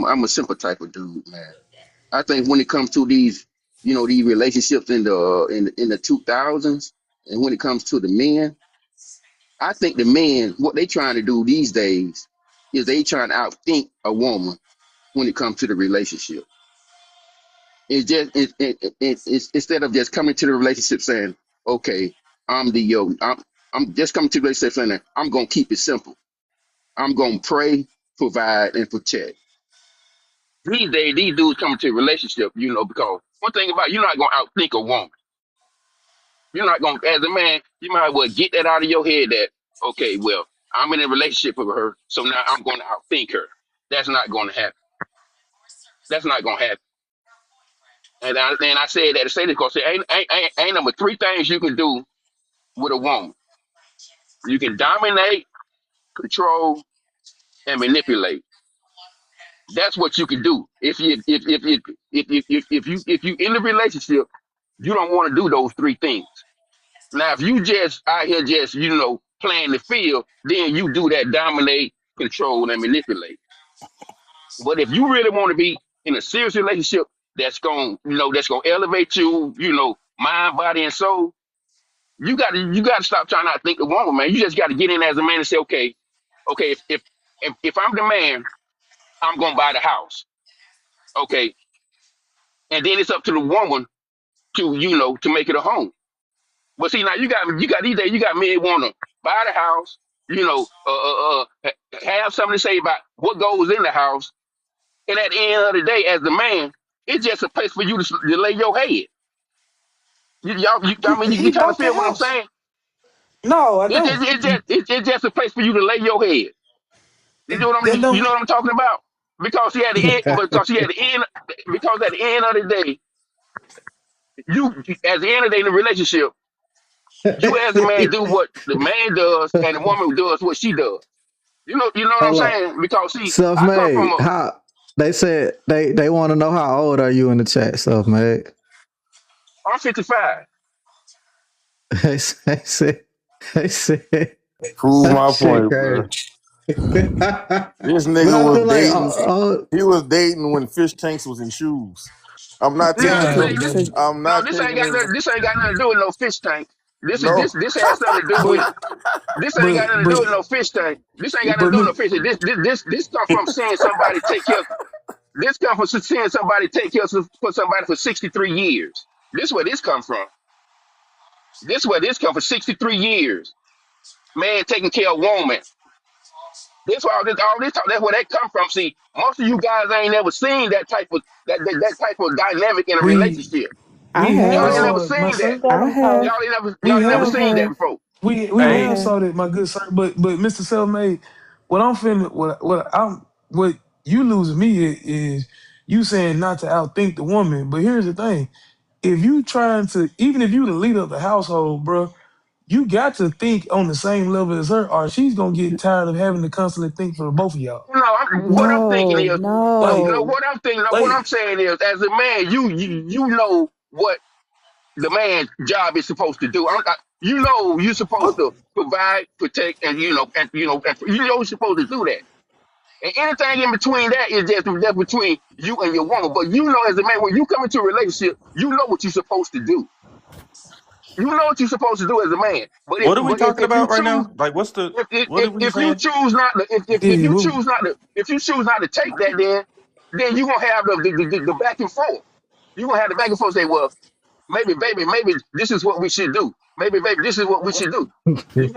I'm a simple type of dude, man. I think when it comes to these, these relationships in the 2000s, and when it comes to the men, I think the men, what they trying to do these days is they trying to outthink a woman when it comes to the relationship. It's just it's instead of just coming to the relationship saying, okay, I'm the yo, I'm just coming to the relationship saying, I'm gonna keep it simple. I'm gonna pray, provide, and protect. These days, these dudes coming to a relationship, because one thing about you're not gonna outthink a woman. You're not gonna, as a man, you might as well get that out of your head that, okay, well, I'm in a relationship with her, so now I'm gonna outthink her. That's not gonna happen. That's not gonna happen. And I said that to say this because ain't number three things you can do with a woman. You can dominate, control, and manipulate. That's what you can do. If you in a relationship, you don't want to do those three things. Now, if you just out here just playing the field, then you do that dominate, control, and manipulate. But if you really want to be in a serious relationship that's gonna elevate you, mind, body, and soul, you gotta stop trying to think the woman, man. You just gotta get in as a man and say, okay, if I'm the man, I'm gonna buy the house. Okay. And then it's up to the woman to make it a home. But see, now you got these days, you got men wanna buy the house, have something to say about what goes in the house, and at the end of the day, as the man, it's just a place for you to lay your head. I mean, you He kind of bought the feel what I'm house. saying? No, I It, it, don't. it just it's just a place for you to lay your head. You know what That you don't. know what I'm talking about? Because he at the end, because he at the end, because at the end of the day, you at the end of the day in the relationship, you as a man do what the man does, and the woman does what she does. You know what I'm Hold up. saying? Because see, I come from Self-made. a How they said they want to know how old are you in the chat, self-made. I'm 55. They said they said Prove that my shit point, crazy. bro. This But nigga I was feel like dating. He was dating when fish tanks was in shoes. I'm not This, taking this, him. God this, damn. I'm no, not this ain't taking got him. nothing. This ain't got nothing to do with no fish tank. This is No. this has something to do with. But This ain't got but nothing to do but with no fish tank. This ain't got nothing but to do with no look, fish tank. This come from seeing somebody take care. This come from seeing somebody take care for somebody for 63 years. This where this come from. This where this come for 63 years. Man taking care of woman. This where all this talk. That's where that come from. See, most of you guys ain't never seen that type of dynamic in a we relationship. I we Y'all have ain't have. never saw it, my seen that. sir. I have. Y'all We ain't never I have seen that have. before. we I have Hey, have. saw that, my good sir. But Mr. Selfmade, what I'm finna what you losing me is you saying not to outthink the woman. But here's the thing: if you trying to, even if you the leader of the household, bro, you got to think on the same level as her, or she's gonna get tired of having to constantly think for the both of y'all. No, what I'm thinking No, is, Like, no. what I'm thinking, what like I'm saying is, as a man, you know what the man's job is supposed to do. You're supposed fuck, to provide, protect, and you're supposed to do that. And anything in between that is just between you and your woman. But as a man, when you come into a relationship, you know what you're supposed to do. You know what you're supposed to do as a man. But if what are we but if, talking if you about right choose now? Like, what's the? if What if, are we if you saying? choose not to if yeah, you choose not to take that, then you're gonna have the back and forth. You're gonna have the back and forth say, well, maybe baby, maybe this is what we should do. Maybe baby, this is what we should do.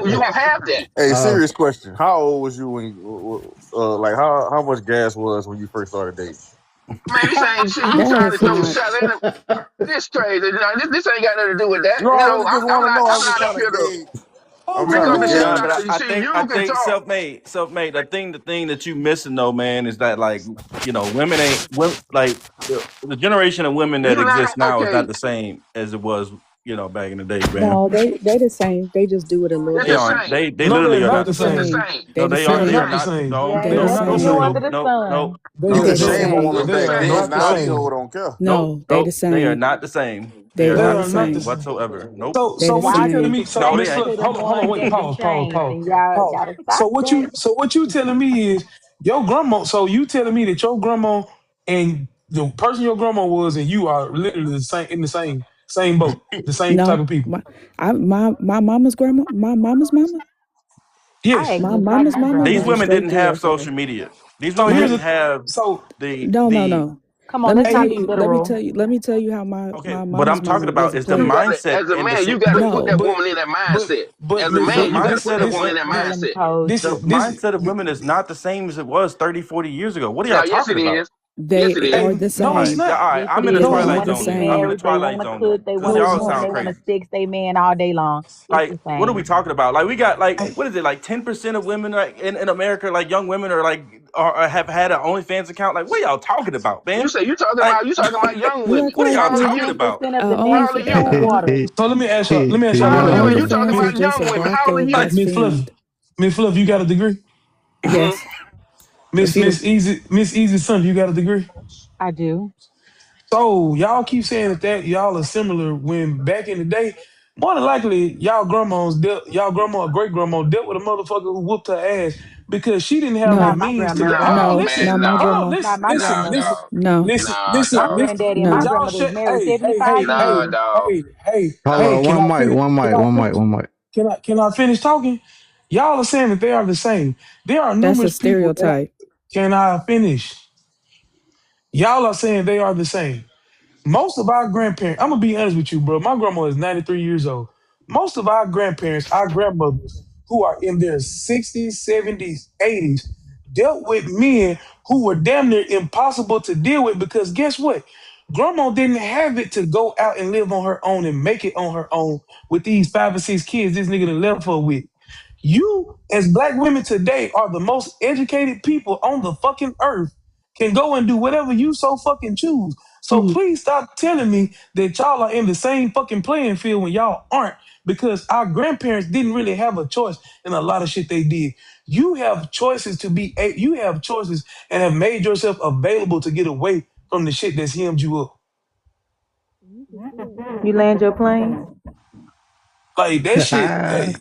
You gonna have that. Hey, uh, serious question. How old was you when? Like, how much gas was when you first started dating? Man, this ain't shit. You That trying to is throw not. shots. This crazy. No, this ain't got nothing to do with that. No, I really just I'm want to not know. I'm I'm just not up trying to here to gauge. oh I'm my make trying up to this shit. gauge. I'm lord. It. not. But You I see, think you can talk. self-made. The thing that you missing though, man, is that like women ain't like the generation of women that You not exists now is not okay. the same as it was back in the day, man. No, they the same. They just do it a little It's They the different. aren't. same. They No, they're literally are They not not the the the It's same. the same. same. same. They the They They are are same. not the not. same. No, They They the are no, not the no, same. no, same. no, no, They It's are a no, they shame a are woman they think are they not the now these same. hoes don't care. no, No, they the no. They are same. not the same. They They are They are not the are the not the same same. same. whatsoever. Nope. They So the what you telling same. me? So No, they Miss ain't. Swift, To the hold on, ones wait, that be pause, pause, changed, pause, and y'all pause. gotta So stop that. what you telling me is Your grandma. So you telling me that your grandma and the person your grandma was and you are literally the same in the same boat, the same type No, of people. my mama's grandma, my mama's mama, I Yes. act my just like mama's my mama These was a grandmother. women straight didn't have girl. social media. These So women here's didn't a have so No, no, the no. Come on, Let me let's tell not hey, be you. literal. Let me tell you how my okay, my but I'm mama's talking mama about was a is the You player. gotta, mindset as a and the man, you si- gotta put No, that but woman in that but mindset. but As a Miss the man, Fluff, you gotta this put mindset that of this woman in that Now let me mindset. pose. this the is this mindset of women is not the same as it was 30, 40 years ago. What are y'all Now, yes, talking it about? is. Yes, they it is. are hey, the no, All it's right, same. all not. right. Yes, it I'm in the is. They They are twilight want the to zone be then. I'm in same. the married. They twilight want to zone then, cook. They because want to No, y'all it's swim. sound They not. want to crazy. sex they man all day long. It's Like, the what are we same. talking about? Like, we got like, Hey, what is it? Like 10% of women like, in America, like young women, are like, are have had an OnlyFans account. Like, what are y'all talking about, You man? say Like, you talking about young You women. act what are like y'all How old are talking you? 10% about? of the How men old are can you? swim Uh, water. so let me ask y'all, How let old me are ask you? y'all And a you question. talking OnlyFans is about just young a women? How old are brothel you? Like, that's Miss Fluffy, filmed. Miss Fluff, you got a degree? Hmm. If you Miss Easy son, you got a degree? I do. So y'all keep saying that y'all are similar when back in the day, more than likely y'all grandma or great grandma dealt with a motherfucker who whooped her ass because she didn't have the Not no, my means to go. grandmother. Hold on, No, listen. man, not my no. Hold on, grandma. Not listen, my listen, Nah, grandmother. listen, dog. No, listen, Nah, listen, My dog. listen. granddaddy and my no. Y'all grandmother was shut. married Hey, 75 Nah, years. dog. Hold hey. on, Nah. Can one I mic, finish? one Can mic, I one finish? mic, one mic. Can I finish talking? Y'all are saying that they are the same. There are That's a numerous people. stereotype. Can I finish? Y'all are saying they are the same. Most of our grandparents, I'm gonna be honest with you, bro. My grandma is 93 years old. Most of our grandparents, our grandmothers, who are in their 60s, 70s, 80s, dealt with men who were damn near impossible to deal with because guess what? Grandma didn't have it to go out and live on her own and make it on her own with these 5 or 6 kids this nigga done left her with. You, as black women today, are the most educated people on the fucking earth, can go and do whatever you so fucking choose. So You please stop telling me that y'all are in the same fucking playing field when y'all aren't, because our grandparents didn't really have a choice in a lot of shit they did. You have choices you have choices and have made yourself available to get away from the shit that's hemmed you up. You land your plane? Like that shit, I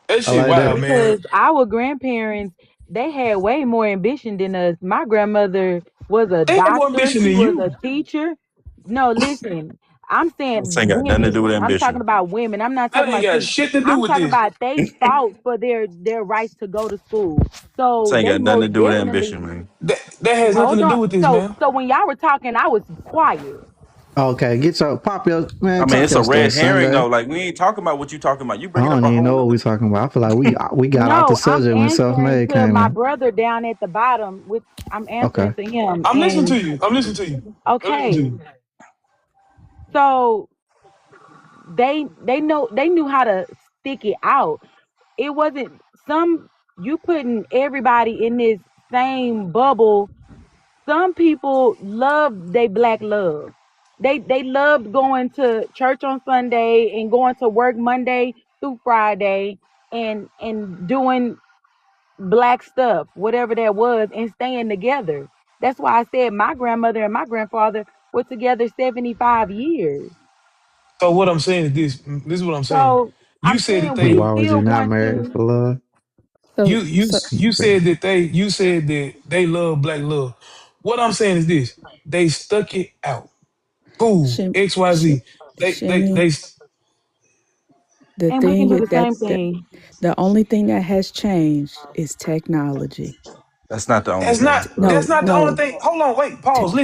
that shit like wild, that. man. Because our grandparents, they had way more ambition than us. My grandmother was a They had more doctor, ambition she than was you. a teacher. No, listen, I'm this saying ain't got nothing to do women. with I'm talking ambition. about women. I'm not That talking ain't about got children. shit to do I'm with talking this. about they fought for their rights to go to school. This So ain't they got nothing to most do with ambition, definitely man. That has nothing hold to do on. with this, So man. so when y'all were talking, I was quiet. Okay, get your pop your man, I mean, talk it's your a stuff, red herring Sunday. though. Like, we ain't talking about what you talking about. You I bringing up don't a even whole know what we nother. talking about. I feel like we got out the No, I'm subject when self answering made to came my in. brother down at the bottom with I'm answering Okay. to him. I'm listening to And you. I'm listening to you. I'm listening to okay, you. so they knew how to stick it out. It wasn't some you putting everybody in this same bubble. Some people love they black love. They loved going to church on Sunday and going to work Monday through Friday and doing black stuff, whatever that was, and staying together. That's why I said my grandmother and my grandfather were together 75 years. So what I'm saying is this. This is what I'm saying. So You I'm said that saying And we they why was you still not want married to. for love? you so you so you said that they love black love. What I'm saying is this. They stuck it out. Cool. Shim, Shim, XYZ. Shimmy, They the And we can thing do is the same thing. the only thing that has changed is technology. That's not the only thing, bro. That's No, not the only no. thing. Hold on, wait, T- pause.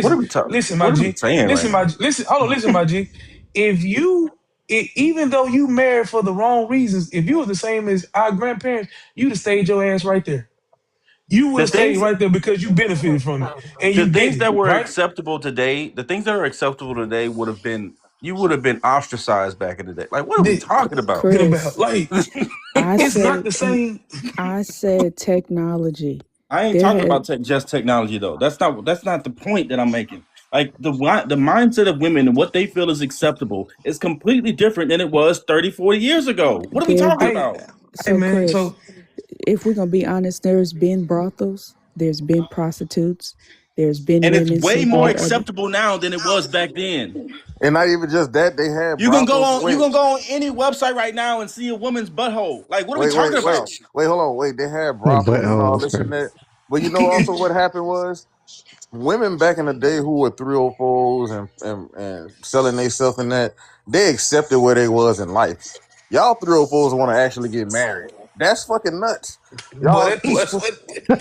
What are Listen. we talking? Listen, my What are we G. saying right Listen, my now? G. Listen, hold on, listen, my G. If you even though you married for the wrong reasons, if you was the same as our grandparents, you'd have stayed your ass right there. You would The have stayed things, right there because you benefited from it and the you did things it, that were right? acceptable today, the things that are acceptable today would have been, you would have been ostracized back in the day. Like, what are we Did talking about? talking about Chris, like I it's not said the same. I said technology. I ain't There talking had about just technology though. That's not the point that I'm making. Like, the mindset of women and what they feel is acceptable is completely different than it was 30, 40 years ago. What are we there talking be Hey, about? hey so man. Chris, So if we're gonna be honest, there's been brothels, there's been prostitutes, There's been And it's women way sleep more with other. acceptable now than it was back then. And not even just that, they had You can go brothels. on you Wait, can go on any website right now and see a woman's butthole. Like, what are we wait, wait, talking wait, about? wait, hold on, wait. They had brothels and all Buttholes, this and bro. that. But you know also what happened was women back in the day who were 304s and selling themselves in that, they accepted where they was in life. Y'all 304s want to actually get married. That's fucking nuts. But Y'all, that, what,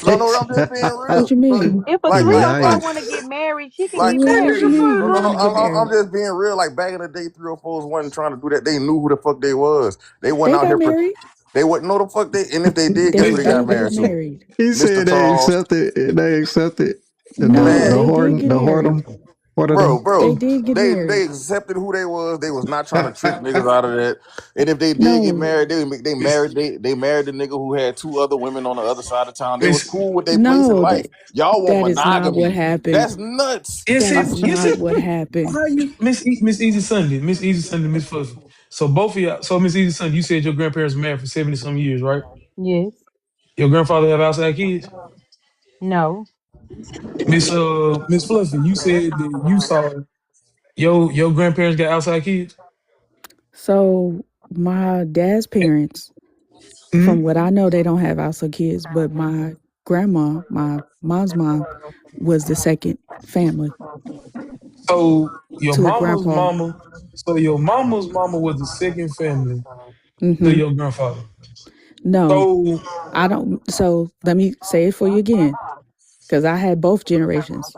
no, no, I'm just being What real. you mean? If a Like, three like, or Nah, four like, want to get married, she can like, get What you married. mean? Who no, no, want to get I'm married? just being real. Like back in the day, 304s wasn't trying to do that. They knew who the fuck they was. They wasn't They out got here. married. They wouldn't know the fuck they. And if they did, guess They who they man, got did get married to? married. he Mr. said they Charles. accepted. They accepted the No, Man, they did get the married. whoredom. What are bro, them? They bro, did get they married. accepted who they was. They was not trying to trick niggas out of that. And if they did get No, married, they married the nigga who had two other women on the other side of town. They was Miss, cool with their place in no, life. Y'all want that is not what monogamy. happened. That's nuts. yes, That it, is yes, not it. what happened. How you, Miss Easy Sunday, Miss Fuzzy. So both of y'all, so Miss Easy Sunday, you said your grandparents were married for 70 some years, right? Yes. Your grandfather have outside kids. No. Miss Fluffy, you said that you saw your grandparents got outside kids. So my dad's parents, from Hmm. what I know, they don't have outside kids, but my grandma, my mom's mom, was the second family So to a grandpa. your mama's mama was the second family to Hmm. your grandfather. No, So I don't. So let me say it for you again, because I had both generations.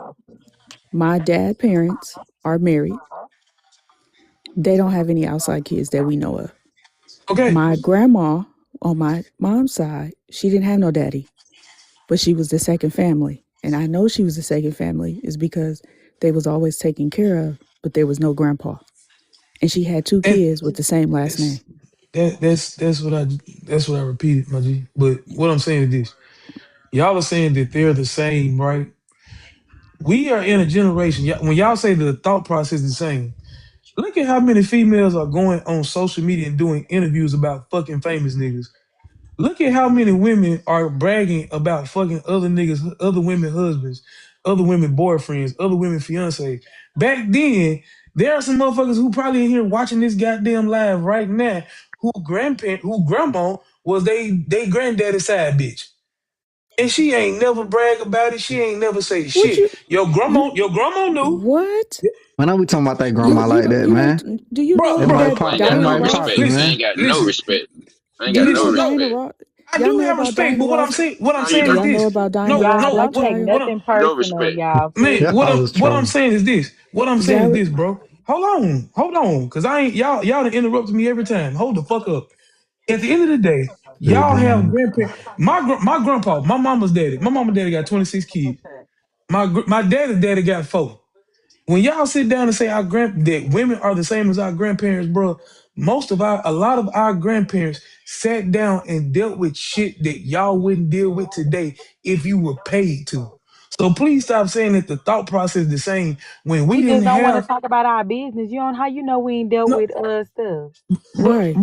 My dad parents are married. They don't have any outside kids that we know of. okay, My grandma on my mom's side, she didn't have no daddy, but she was the second family. And I know she was the second family is because they was always taken care of, but there was no grandpa. And she had two and kids with the same last name. that's that's what I repeated, my G. But what I'm saying is this: y'all are saying that they're the same, right? We are in a generation. When y'all say the thought process is the same, look at how many females are going on social media and doing interviews about fucking famous niggas. Look at how many women are bragging about fucking other niggas, other women husbands, other women boyfriends, other women fiancés. Back then, there are some motherfuckers who probably in here watching this goddamn live right now who grandma was they granddaddy side bitch. And she ain't never brag about it. She ain't never say Would shit. you you Your grandma knew. what? Man, I be talking about that You grandma you like don't that, you man. don't do you know Bro, That who bro, might that I pop. ain't got That Diana no might Ross pop respect. you, I is? listen, man. ain't got no listen, respect. I ain't Do got you no know listen. Diana respect. Ross? I Y'all do know have about respect, Diana but Ross? what I'm How you saying know? is Y'all know this. about Diana No, Ross, Y'all no, Black don't what take Tiger? what I'm nothing No personal, respect. y'all. man, Yeah, Please. I was what I'm trolling. saying is this. What I'm saying is Jared, this, bro. Hold on, cause I ain't y'all done interrupted me every time. Hold the fuck up. At the end of the day, Good y'all have grandma. grandparents. My grandpa, my mama's daddy. My mama and daddy got 26 kids. My daddy's daddy got 4. When y'all sit down and say that women are the same as our grandparents, bro, a lot of our grandparents sat down and dealt with shit that y'all wouldn't deal with today if you were paid to. So please stop saying that the thought process is the same when we We didn't just don't want to have talk about our business. You don't how you know we ain't dealt no, with stuff. right.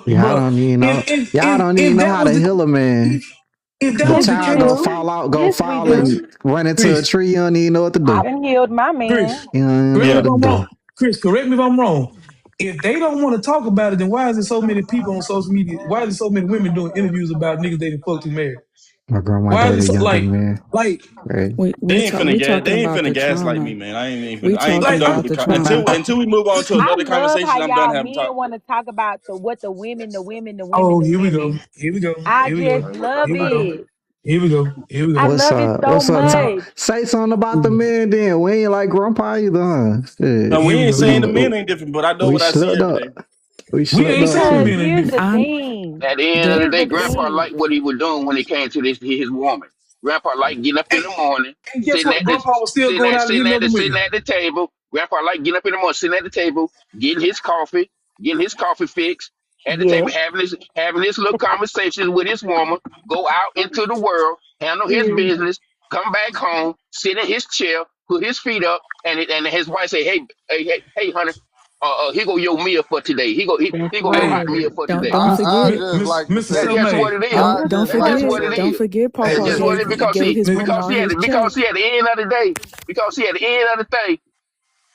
Y'all don't even know. Y'all don't even if know that how was to the heal a man. if if that The Yes, was the we child gonna case, do. fall out, go Yes, we fall do. Chris, and run into a Chris, tree. You don't even know what to I do. done healed my Chris, man. You don't even know correct me what if to I'm do. wrong. Chris, correct me if I'm wrong. If they don't want to talk about it, then why is there so many people on social media? Why is there so many women doing interviews about niggas they done fucked who married? My grandma Why is it dated a so, younger man. like, Right. like, We talking They ain't about finna the gaslight me, trauma. man. I ain't even We I ain't I'm talking like done about with the the trauma. until we move on to I another love how conversation. I'm done y'all having men talk. want to talk about what the women, the women, the women, oh, the here we go, women. here we go, I here we just go, love here we go, it. here we go, here we I go. What's love it up? so What's up? Talk, much. Say something here about we the go, men then. We ain't like grandpa either, huh? No, Shit. we here we ain't go. We, saying the we, men ain't different, but I know we what I see slipped every up. day. We We slipped ain't up saying the too. Because men ain't here's the different. I'm thing. At the end of the the Here's day, the Grandpa thing. liked what he was doing when it came to his woman. Grandpa liked getting up in Hey, the morning, and guess what? Grandpa was still going out and hitting other sitting women. at the table. Grandpa liked getting up in the morning, sitting at the table, getting his coffee fix at the table, Yes. having his little conversations with his woman. Go out into the world, handle his Period. business, come back home, sit in his chair, put his feet up, and his wife say, "Hey, honey." Here go your meal for today. That's He go your Hey, hot right. meal for Don't today. don't I forget. just like to Mr. That's say, just what Cellmate, it is. I Don't just That's like just to forget. what it say, Don't is. forget. That's hey, Pawpaw just listen, what it is gave his woman all his check. because he at the end of the day, at the end of the day,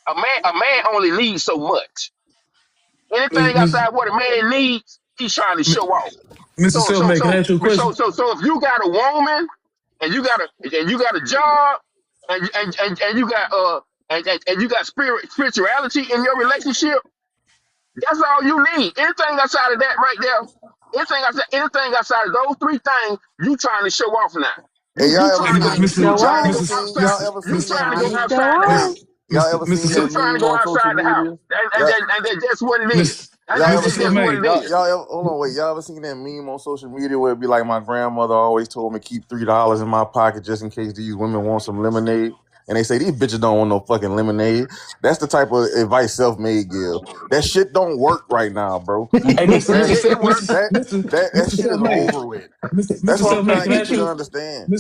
a man only needs so much. Anything outside what a man needs, he's trying to show off. Mr. So so Cellmate, can I so ask you a so question? so so if you got a woman and you got a job and you got and you got spirituality in your relationship, that's all you need. Anything outside of that right there, anything outside of those three things, you trying to show off now. hey, You y'all ever Hey, trying to go seen, Mr. you Show trying y'all to off. ever go Mr. seen, outside. y'all Mr. ever You seen Mr. that trying to go Time to meme? show outside the Mr. off. house. Y'all Mr. ever Mr. seen You that Cell, trying to meme go on outside social the house. media? And, Yeah, that's what it yeah, is. y'all ever That's seen just what that? it Cellmate, Y'all, is. y'all ever, hold on, wait. Y'all ever seen that meme on social media where it be like, my grandmother always told me keep $3 in my pocket just in case these women want some lemonade, and they say these bitches don't want no fucking lemonade. That's the type of advice Self-Made give. That shit don't work right now, bro. hey, That It worked. that Mr. shit is Cellmate, over with. That's Mr. what I'm Cellmate, trying can to I get ask you to you, understand.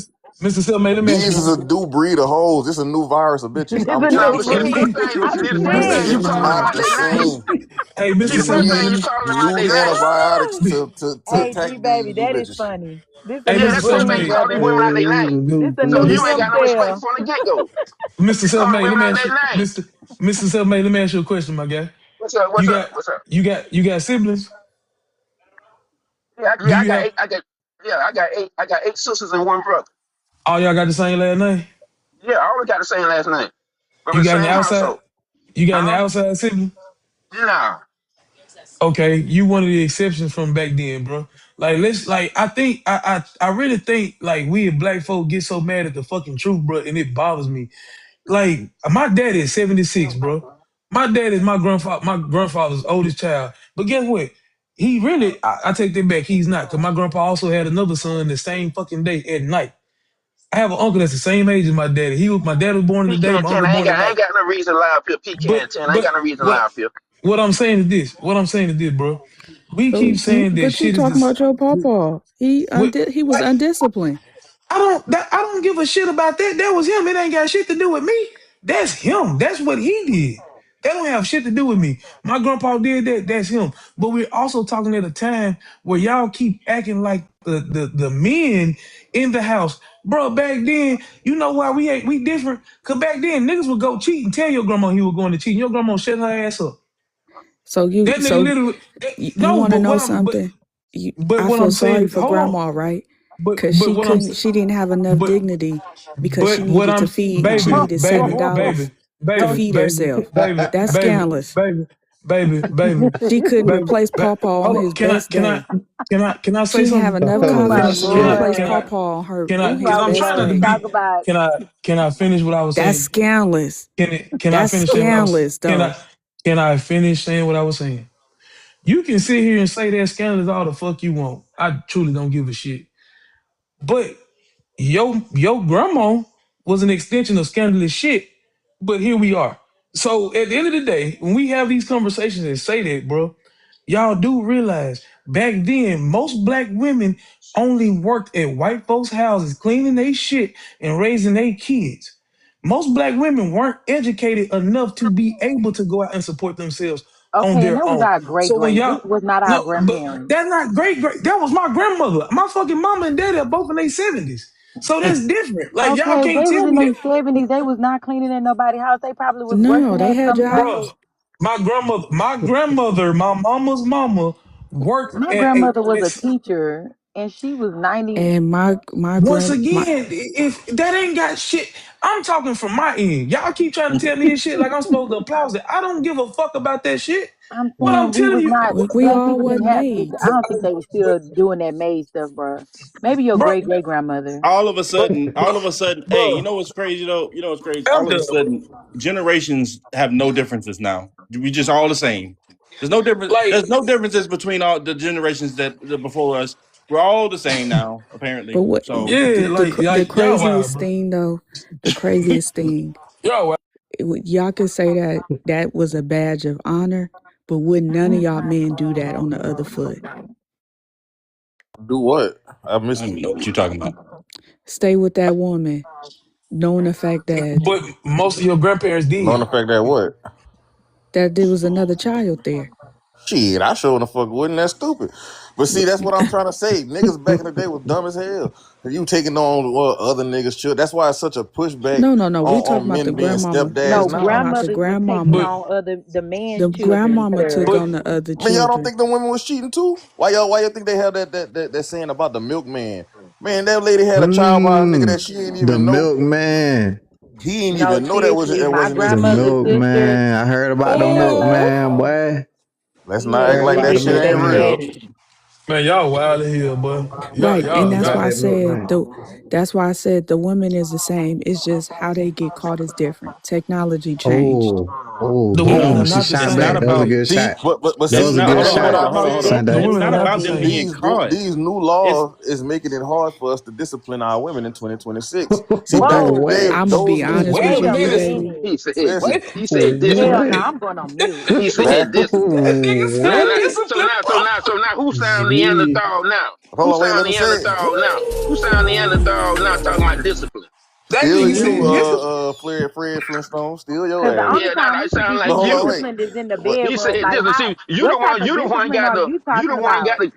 Mr. Cellmate, let me ask These you, is a new breed of hoes. This is a new virus of bitches. It's I'm a No, new trying to but tell see, you. breed. I'm the first thing you saying. calling them I'm out just their name. saying. hey, See, Mr. the first thing you Cellmate, calling them out Use their name. antibiotics to Hey, attack G these baby, new that is bitches. funny. This a hey, Yeah, new Mr. that's the first thing breed, you Cellmate, call these brother. women out their name. This a So new you ain't stem got no respect cell. from the get go. Mr. You calling Cellmate, let women me out ask their you, name. Mr. Cellmate, let me ask you a question, my guy. What's up? You What's up? got, What's up? you got siblings? Yeah, Do I you got have, eight. I got eight sisters and one brother. all y'all got the same last name? Yeah, I always got the same last name from You the got any same outside, household. you got any Huh? outside sibling? Nah. Okay, you one of the exceptions from back then, bro. Like I think I really think like we as black folk get so mad at the fucking truth, bro, and it bothers me. Like my dad is 76, bro. My dad is my grandfather's oldest child. But guess what? He really I take that back. He's not, because my grandpa also had another son the same fucking day at night. I have an uncle that's the same age as my daddy. My dad was born in the day, Pecan my ten. uncle born at I night. ain't got no reason to lie up here. But Pecan ten. I ain't but got no reason to lie what up here. what I'm saying is this. What I'm saying is this, bro. We keep saying that But you shit is talking this. about your pawpaw? What He was undisciplined. I don't give a shit about that. That was him. It ain't got shit to do with me. That's him. That's what he did. That don't have shit to do with me. My grandpa did that. That's him. But we're also talking at a time where y'all keep acting like the men in the house. Bro, back then, you know why we different? Cause back then niggas would go cheat and tell your grandma he was going to cheat. And your grandma shut her ass up. So That nigga literally you no, want to know something? but I what feel I'm sorry saying, for hold on. grandma, right? Cause But what I'm she didn't have enough but dignity because But what I'm she baby, needed baby, $7 baby, to baby, feed baby, herself. baby, That's baby, scandalous. baby, baby, baby, She couldn't baby, replace Pawpaw on hold his on. best day. Can I say She didn't have something? enough Oh my confidence to Can I replace can lord. I Pawpaw on her can I on We his because I'm probably best trying gonna to day. talk be about can I finish what I was That's saying? scandalous. Can I That's finish saying what I was scandalous, can though. I finish saying what I was saying? You can sit here and say that scandalous all the fuck you want. I truly don't give a shit. But your grandma was an extension of scandalous shit, but here we are. So at the end of the day, when we have these conversations and say that, bro, y'all do realize back then most black women only worked at white folks' houses, cleaning their shit and raising their kids. Most black women weren't educated enough to be able to go out and support themselves on okay, and their that was own. our great So when great. This y'all was not our no, but grandparents. that's not great. That was my grandmother. My fucking mama and daddy are both in their 70s. So that's different. Like y'all Okay, if can't they was tell in me their that, 70s, they was not cleaning at nobody's house. They probably was No, working they at had some type bro. jobs. of. My mama's mama worked My at a grandmother was a listen. teacher, and she was 90. And Once again, if that ain't got shit, I'm talking from my end. Y'all keep trying to tell me this shit like I'm supposed to applaud it. I don't give a fuck about that shit. I'm What I'm saying we telling was you, not. we Black all people didn't wasn't have. I maids. don't think they were still doing that maid stuff, bro. Maybe your bro, great great grandmother. bro, All of a sudden, hey, you bro, know what's crazy though? You know what's crazy? I'm All of a done, bro. sudden, generations have no differences now. We just all the same. There's no difference. Like, There's no differences between all the generations that before us. We're all the same now, But apparently. what So yeah, the y'all wild, craziest bro. thing though, the craziest thing, Y'all wild. y'all could say that that was a badge of honor, but would none of y'all men do that on the other foot? Do what? I I missed don't it. even know what you're talking about. Stay with that woman, knowing the fact that But most of your grandparents Knowing did. the fact that what? that there was another child there. Shit, I sure the fuck wouldn't. That's stupid. But see, that's what I'm trying to say. Niggas back in the day was dumb as hell. You taking on other niggas' children. That's why it's such a pushback No. We talking on about the men being grandmama. stepdads No, We talking now. about the grandmothers was taking grandmama. but on the man's The children grandmama took first. but on the other Man, y'all don't children. think the women was cheating too? Why y'all think they have that saying about the milkman? Man, that lady had a child by a nigga that she didn't The even know. milkman. He didn't No, even know seriously, it my wasn't his The grandmother's kid. sister milkman. I heard about the and milkman, boy. Let's not act yeah, Heard like she about that the did shit the ain't baby milkman. real. daddy. man, y'all wild as hell, boy. Y'all Right. And y'all that's About why I got that said milkman. the woman is the same. It's just how they get caught is different. Technology changed. Oh, the women boom. are She not the shot It's same. not back. That was a about. good See, shot. but That see, It's was a not. good Hold on, what hold shot, I on, hold on, hold on. noticed. The Sunday. It's women are not not the about them same. being caught. These new It's laws is making it hard for us to discipline our women in 2026. See, back in the Whoa, day, What? I'm gonna be those honest Wait with wait a you, a B minute. baby. minute. He said Wait. he said Hell discipline. no, What? I'm going on mute. He said discipline. That nigga Now, said now, What? discipline. so now, who sound Gee. Neanderthal now? Who hold on, wait, sound let me say it. Neanderthal now? Who sound Neanderthal now talking about discipline? That Still nigga you, said discipline. Fred Flintstone, still your Because the ass. only Yeah, now time that we could sound be But like hold on, you. disciplined is in the wait. He bedroom. said Like discipline. how? See, What type of you the one discipline got are to, you you the talking one got about? to,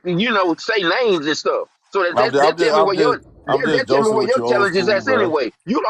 say names and stuff. So I'm just, I'm that just, tell me I'm what your, just, I'm just that tell me joking what with your you, old challenge is. school, That's bro. anyway. You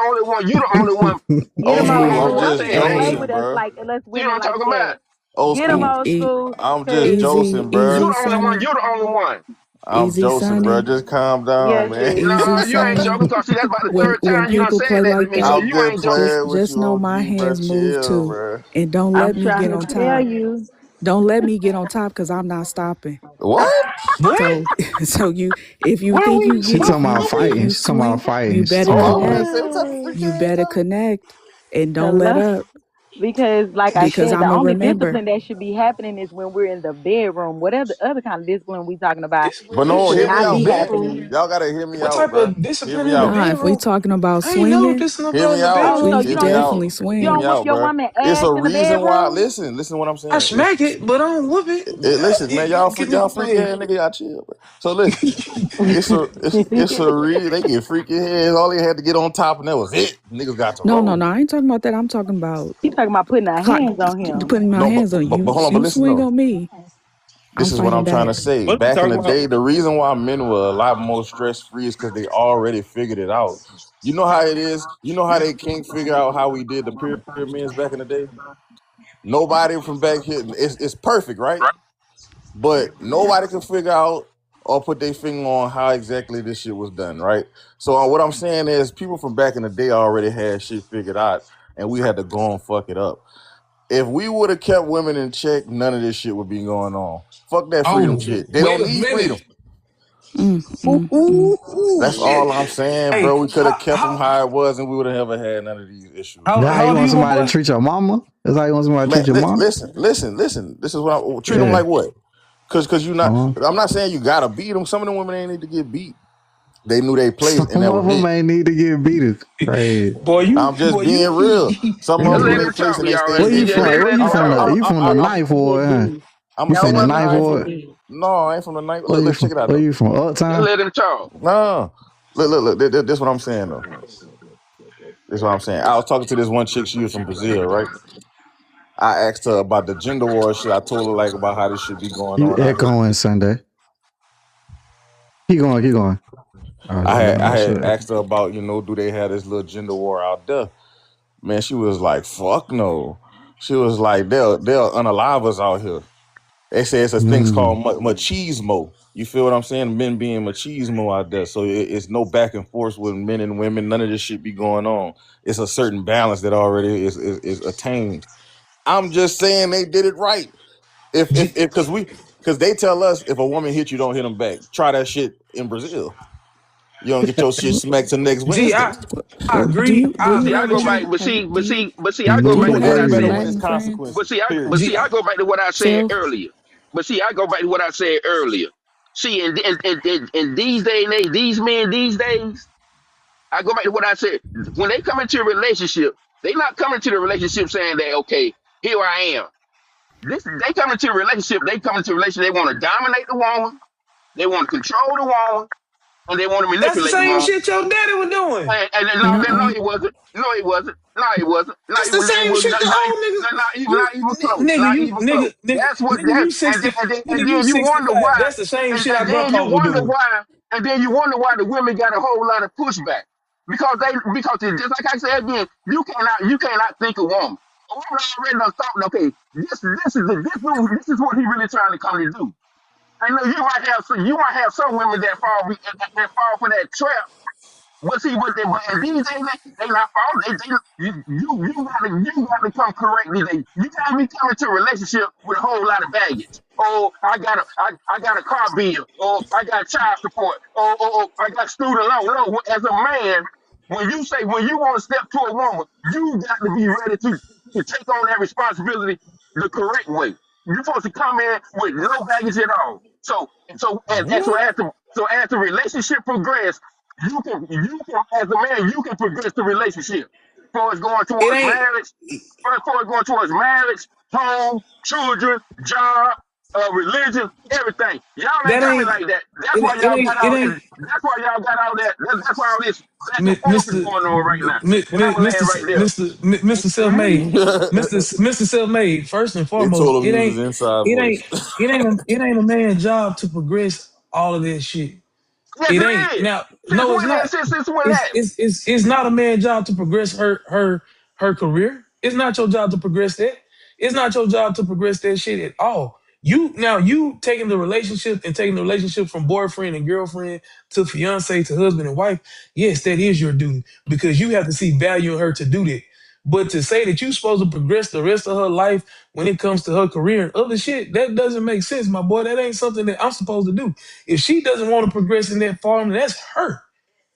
the only one. Get Old them You the old school, only I'm school. one Don't just you saying play names. joking, with us bro. like us See what women I'm like talking that. about? Old Get them E- school. old e- school. I'm just Cause easy, joking, You bro. easy, the only one. Sonny. You the only one. I'm Easy, joking, bro. Sonny. Just calm yeah, down, man. she. Easy, No, you ain't Sonny. joking, cause see that's about the third When time you done people said play that to like me. So that, I'm you just ain't joking. playing with just you, know my OG, bro. hands move Chill, too. bro. And don't I'm let me trying get to on tell top. you. Don't let me get on top because I'm not stopping. What? What? So so if you When think you we? She get talking about if fighting. you She talking about swing, you fighting. She better talking Hold about on, what they fighting. say? connect. What type of freaky You ass better talk? connect and don't let Hello. up Because, like I because said, the I'ma only remember. discipline that should be happening is when we're in the bedroom. Whatever other kind of discipline we talking about, But it no, should hear Discipline me in not the out, be man. bedroom. happening. Y'all gotta hear me What out, type bro. of Hear discipline me in the out. Nah, if we bedroom? talking about I ain't never swinging, disciplined a Hear girl in me the out. Oh, we so bedroom. you could Hear me don't out. definitely you Hear me swing. don't whoop out, your bro. woman It's ass a in the reason why. bedroom? Listen what I'm I saying. smack it, but I don't whoop it. Listen, man. Y'all freaky Hey. ass nigga, y'all chill, bro. So listen. It's a reason they get freaky heads. All they had to get on top, and that was it. Niggas got to No, roll. I ain't talking about that. I'm talking about He talking about putting our clock, hands on him. putting my No, hands on you. but hold on, but You listen swing though. on me, I'm This is what fighting I'm trying to back. say. What are you Back in talking the about? day, the reason why men were a lot more stress free is because they already figured it out. You know how it is. You know how they can't figure out how we did the pyramids back in the day. Nobody from back here. It's perfect, right? But nobody can figure out or put their finger on how exactly this shit was done, right? So what I'm saying is, people from back in the day already had shit figured out, and we had to go and fuck it up. If we would have kept women in check, none of this shit would be going on. Fuck that freedom Oh, shit. They wait don't a need freedom. minute. Mm, Ooh, mm, mm. ooh, ooh, That's shit. all I'm saying, Hey, bro. We could have kept them how how it was, and we would have never had none of these issues, That bro. how how you old are want you, my somebody to boy? treat your mama? That's how you want somebody to Man, treat your mom? listen. This is what I treat them Yeah. like. What? Cause you not. Uh-huh. I'm not saying you gotta beat them. Some of them women ain't need to get beat. They knew they place, and Some that of was them it. ain't need to get beat. It's crazy. I'm just Boy, you being real. Some of them knew Let they him place, talk, and they y'all. Where stayed. you Just from? Where let you him from? talk. You from the I'm ninth or? Get Huh? D. You No from the one ninth else or? get What? D. no, I ain't from the night. Where Look, you check from? it out Where though. you from? Just Uptown? let him talk. No, look. This is what I'm saying though. This is what I'm saying. I was talking to this one chick. She was from Brazil, right? I asked her about the gender war shit. I told her like about how this should be going You on out here. echoing Sunday. Keep going. Keep going. Oh, I damn, had I I lost had you. asked her about, do they have this little gender war out there? Man, she was like, fuck no. She was like, they'll unalive us out here. They say it's a thing called Mm. machismo. You feel what I'm saying? Men being machismo out there. So it's no back and forth with men and women. None of this shit be going on. It's a certain balance that already is attained. I'm just saying they did it right. If G, because they tell us if a woman hit you, don't hit them back. Try that shit in Brazil. You don't get your shit smacked till next G, Wednesday. I Do agree. you do I See, you I agree have go with back, you. any but have see, but do you see, but see, I do go you back to have what I Getting any better said. when it's Latin friends? But consequences. see, Period. but G, see, I go back to what I said Self? earlier. But see, I go back to what I said earlier. See, in these day and age, these men these days, I go back to what I said. When they come into a relationship, they not coming to the relationship saying that, okay, here I am. They come into a relationship. They come into a relationship. They want to dominate the woman. They want to control the woman, and they want to that's the manipulate the same woman. shit your daddy was doing. And no, Uh-uh. it wasn't. No, it wasn't. No, it wasn't. Not That's the even. It same was shit not, the not old even. niggas. Not even close. Nigga, Not you even close. That's what nigga, that. you 60, And nigga, you then you wonder 65. why. That's the same shit our And then you grandpa was wonder doing. why. And then you wonder why the women got a whole lot of pushback because it's just like I said again, you cannot think a woman. A woman already done thought, okay, this is what he really trying to come to do. I know you might have some women that fall for that trap. But see, but these days they not falling. You gotta come correctly. You can't be coming to a relationship with a whole lot of baggage. Oh, I got a car bill. Oh, I got child support. Oh, I got student loan. No, as a man, when you want to step to a woman, you got to be ready to take on that responsibility the correct way. You're supposed to come in with no baggage at all. What? So as the relationship progresses, you can as a man you can progress the relationship. For it's going It towards ain't marriage, for it's going towards marriage, home, children, job, religion, everything. Y'all ain't that coming ain't like that. That's why it, it y'all ain't got it all ain't that. That's why y'all got all that. That's why all this back and forth is Mr. going on right now. And I'm gonna land right there. Mr. Self-Made, Mr. Self-Made. First and They foremost, told him use his inside it voice. ain't, it ain't a man's job to progress all of that shit. Yes, It ain't. it is. Now, Since no, it's when that? not. Since when It's that? it's it's it's not a man's job to progress her career. It's not your job to progress that. It's not your job to progress that shit at all. You taking the relationship and taking the relationship from boyfriend and girlfriend to fiance to husband and wife. Yes, that is your duty because you have to see value in her to do that. But to say that you're supposed to progress the rest of her life when it comes to her career and other shit, that doesn't make sense, my boy. That ain't something that I'm supposed to do. If she doesn't want to progress in that farm, that's her.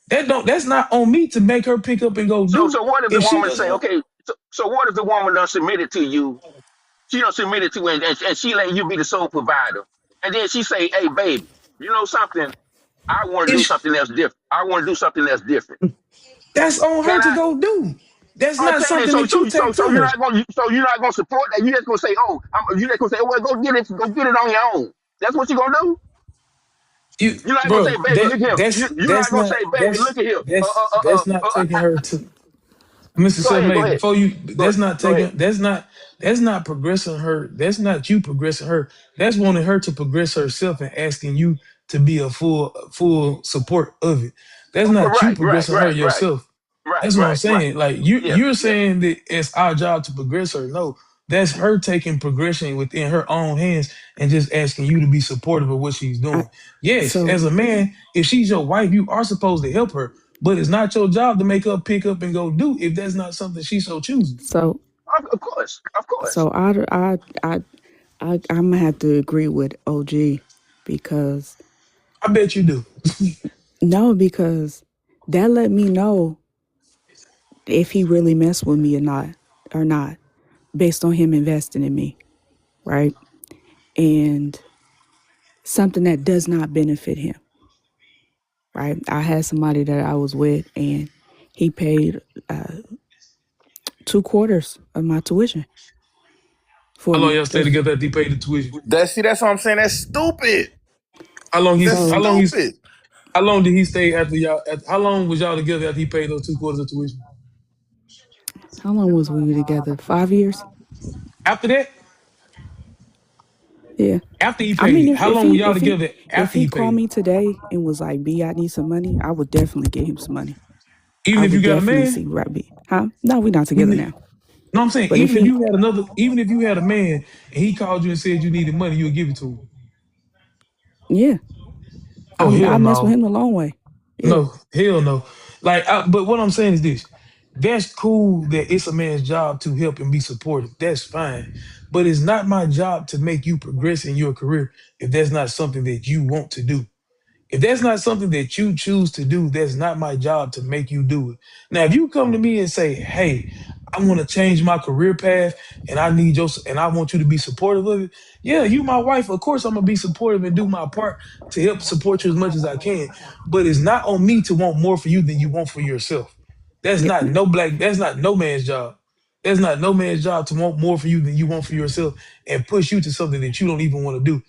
That's not on me to make her pick up and go do. So what if the If she woman doesn't say, want, okay, so what if the woman done submitted to you? She done submitted to and she letting you be the sole provider. And then she say, hey, baby, you know something? I want to do if something else different. I want to do something else different. that's on Can her to I? go do. That's not Okay, then. something So that you so so take so to you're her. not gonna support that. You just gonna say, oh, you just gonna say, oh, well, go get it on your own. That's what you gonna do. You, You're not gonna say, bro, baby, look here. You're not that's gonna not say, baby, look at here. that's not taking her to Mr. Go ahead, go Selfmade, ahead, before you, go ahead, that's not go ahead. taking, that's not progressing her. That's not you progressing her. That's wanting her to progress herself and asking you to be a full support of it. That's Oh, not you right, right, progressing her right, right, yourself. right, That's what I'm right, right. saying. Like Yeah, you're yeah. saying that it's our job to progress her. No, that's her taking progression within her own hands and just asking you to be supportive of what she's I, doing. Yes, so as a man, if she's your wife, you are supposed to help her. But it's not your job to make her pick up and go do if that's not something she so chooses. so Of course, of course. so I'm gonna have to agree with OG because I bet you do. no, because that let me know if he really messed with me or not, based on him investing in me, right? And something that does not benefit him, right? I had somebody that I was with, and he paid 2/4 of my tuition How for long me. y'all stay together after he paid the tuition? That's what I'm saying. That's stupid. That's So stupid. how long did he stay after y'all? How long was y'all together after he paid those 2/4 of tuition? how long was we together? 5 years? After that, Yeah. after he I mean, paid it, how long were y'all together if after he he called paid it? me today and was like, "B, I need some money," I would definitely get him some money. Even I if you would got a definitely man, see Robbie. Huh? No, we're not together even if, now. no, I'm saying But if he, even if you had a man and he called you and said you needed money, you would give it to him. yeah, Oh I hell mess with no. him the long way. Yeah. No, hell no. Like, but what I'm saying is this: that's cool that it's a man's job to help and be supportive. That's fine, but it's not my job to make you progress in your career if that's not something that you want to do. If that's not something that you choose to do, that's not my job to make you do it. Now, if you come to me and say, "Hey, I want to change my career path, and I want you to be supportive of it," yeah, you my wife. Of course, I'm gonna be supportive and do my part to help support you as much as I can. But it's not on me to want more for you than you want for yourself. Yeah. That's not no man's job. That's not no man's job to want more for you than you want for yourself and push you to something that you don't even want to do.